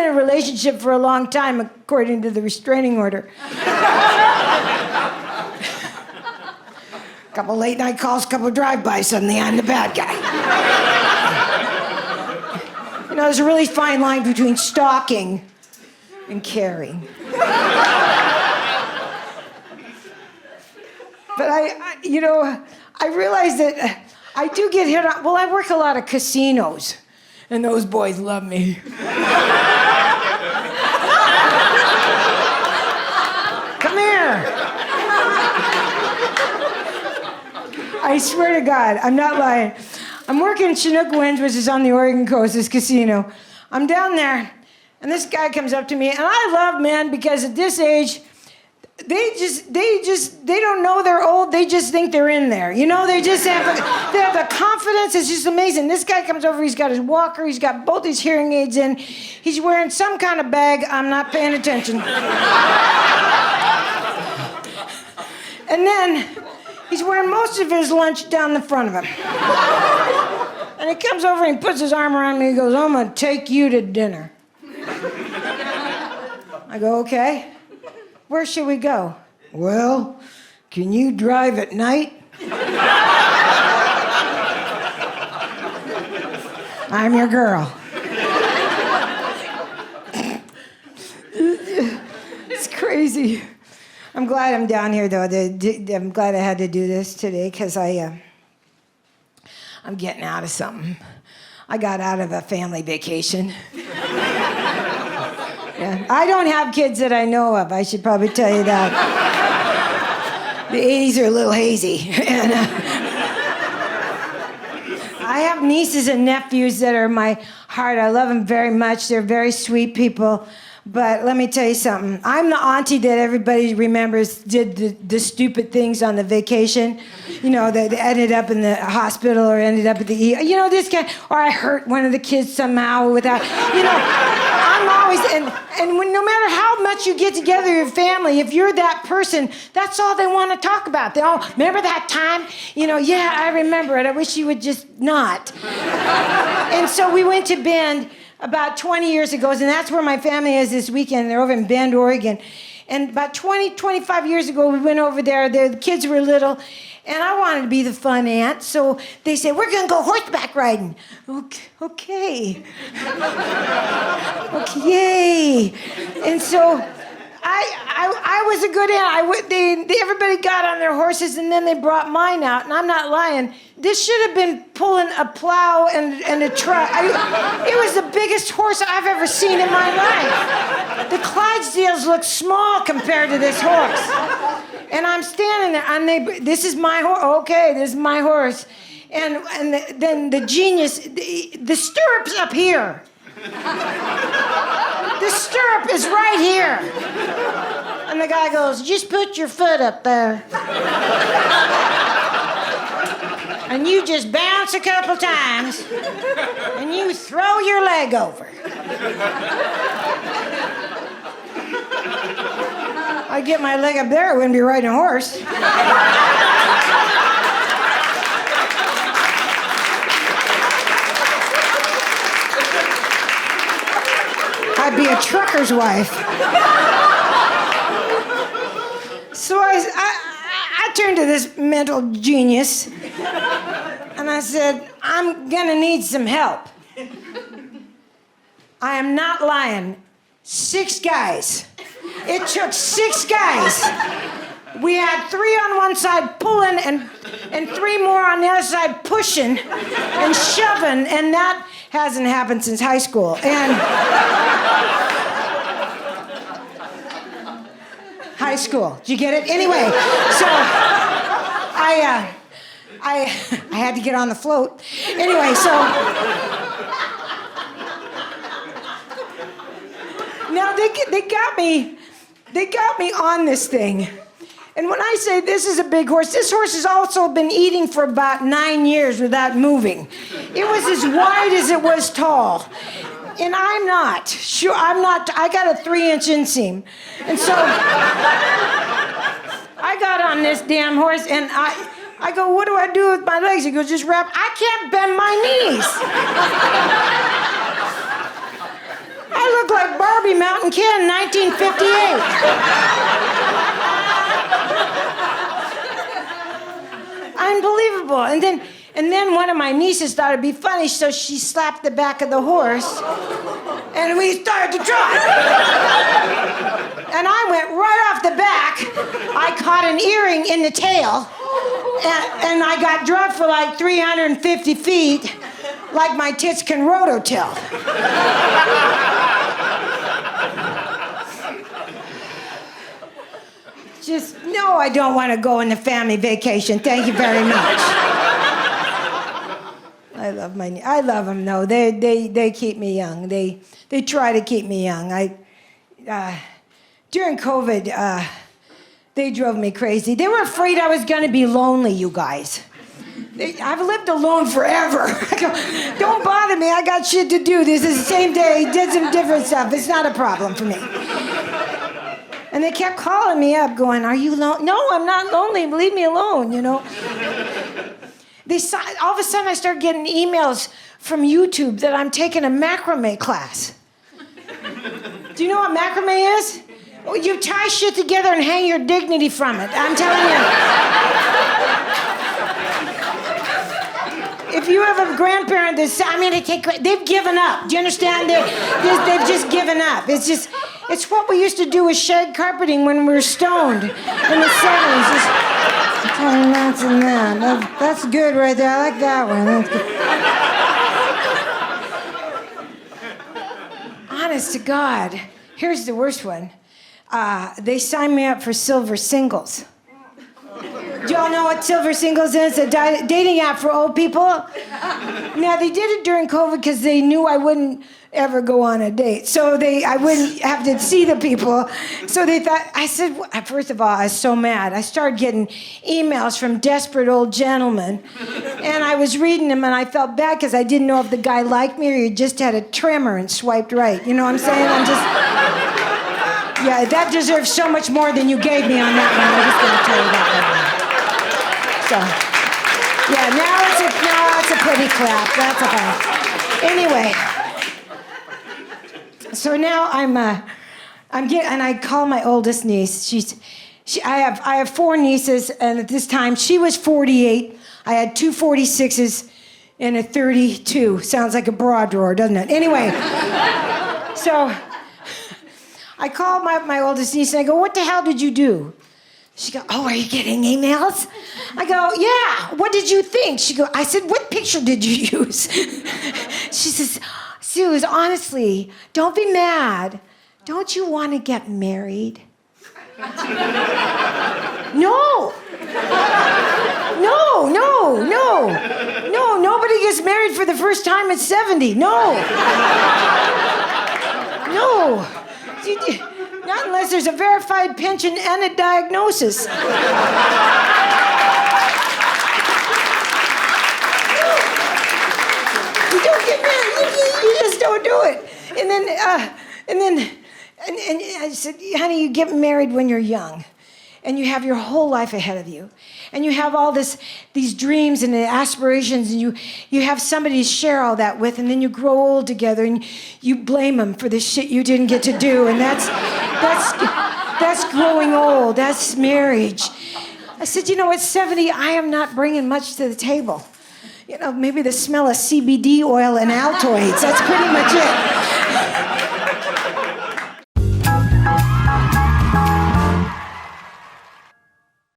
been in a relationship for a long time, according to the restraining order. Couple late night calls, couple drive-bys, suddenly I'm the bad guy. You know, there's a really fine line between stalking and caring. But I realize that I do get hit on. Well, I work a lot of casinos, and those boys love me. Come here. I swear to God, I'm not lying. I'm working in Chinook Winds, which is on the Oregon coast, this casino. I'm down there, and this guy comes up to me, and I love men because at this age, they don't know they're old. They just think they're in there. You know, they have the confidence. It's just amazing. This guy comes over. He's got his walker. He's got both his hearing aids in. He's wearing some kind of bag. I'm not paying attention. And then he's wearing most of his lunch down the front of him. And he comes over and he puts his arm around me. He goes, I'm going to take you to dinner. I go, okay. Where should we go? Well, can you drive at night? I'm your girl. It's crazy. I'm glad I'm down here, though. I'm glad I had to do this today because I'm getting out of something. I got out of a family vacation. Yeah. I don't have kids that I know of. I should probably tell you that. The 80s are a little hazy. And, I have nieces and nephews that are my heart. I love them very much. They're very sweet people. But let me tell you something. I'm the auntie that everybody remembers did the stupid things on the vacation. You know, that ended up in the hospital or ended up at the ER. You know, this guy, or I hurt one of the kids somehow without, you know. I'm always, and when, no matter how much you get together with your family, if you're that person, that's all they want to talk about. They all, remember that time? You know, yeah, I remember it. I wish you would just not. And so we went to Bend about 20 years ago, and that's where my family is this weekend. They're over in Bend, Oregon. And about 25 years ago, we went over there. The kids were little, and I wanted to be the fun aunt. So they said, we're going to go horseback riding. Okay. Okay, yay. And so I was a good aunt. Everybody got on their horses, and then they brought mine out. And I'm not lying. This should have been pulling a plow and a truck. It was the biggest horse I've ever seen in my life. The Clydesdales look small compared to this horse. And I'm standing there, and this is my horse. Okay, this is my horse. And then the genius, the stirrup's up here. The stirrup is right here. And the guy goes, just put your foot up there. And you just bounce a couple times, and you throw your leg over. I'd get my leg up there, I wouldn't be riding a horse. I'd be a trucker's wife. So I turned to this mental genius, and I said, I'm gonna need some help. I am not lying. 6 guys. It took 6 guys. We had 3 on one side pulling and 3 more on the other side pushing and shoving, and that hasn't happened since high school. And high school, did you get it? Anyway, so I had to get on the float. Anyway, so now they got me on this thing. And when I say this is a big horse, this horse has also been eating for about 9 years without moving. It was as wide as it was tall. And I'm not. Sure, I'm not. I got a 3-inch inseam. And so I got on this damn horse, and I go, what do I do with my legs? He goes, just wrap. I can't bend my knees. I I look like Barbie Mountain Ken, 1958. Unbelievable. And then one of my nieces thought it'd be funny, so she slapped the back of the horse, and we started to trot. And I went right off the back. I caught an earring in the tail, and I got dropped for like 350 feet, like my tits can rototill. Just, no, I don't want to go on the family vacation. Thank you very much. I love them, though. They keep me young. They try to keep me young. During COVID, they drove me crazy. They were afraid I was going to be lonely, you guys. I've lived alone forever. Don't bother me. I got shit to do. This is the same day. Did some different stuff. It's not a problem for me. And they kept calling me up going, are you lonely? No, I'm not lonely. Leave me alone, you know. All of a sudden, I started getting emails from YouTube that I'm taking a macrame class. Do you know what macrame is? Oh, you tie shit together and hang your dignity from it. I'm telling you. If you have a grandparent that's, they've given up. Do you understand? They've just given up. It's what we used to do with shag carpeting when we were stoned in the 70s. That's good right there. I like that one. That's good. Honest to God, here's the worst one. They signed me up for Silver Singles. Do y'all know what Silver Singles is? A dating app for old people? Now, they did it during COVID because they knew I wouldn't ever go on a date. So I wouldn't have to see the people. So they thought, first of all, I was so mad. I started getting emails from desperate old gentlemen. And I was reading them, and I felt bad because I didn't know if the guy liked me or he just had a tremor and swiped right. You know what I'm saying? Yeah, that deserves so much more than you gave me on that one. I'm just going to tell you that one. So, yeah, now it's a pretty clap. That's okay. Anyway, so now and I call my oldest niece. I have 4 nieces, and at this time she was 48. I had 2 46s and a 32. Sounds like a bra drawer, doesn't it? Anyway, so I called my oldest niece and I go, what the hell did you do? She goes, oh, are you getting emails? I go, yeah, what did you think? I said, what picture did you use? She says, Suze, honestly, don't be mad. Don't you want to get married? No, nobody gets married for the first time at 70. No. Not unless there's a verified pension and a diagnosis. You don't get married. You just don't do it. And I said, honey, you get married when you're young, and you have your whole life ahead of you, and you have all these dreams and aspirations, and you have somebody to share all that with, and then you grow old together, and you blame them for the shit you didn't get to do, and that's growing old. That's marriage. I said, at 70, I am not bringing much to the table. Maybe the smell of CBD oil and Altoids. That's pretty much it.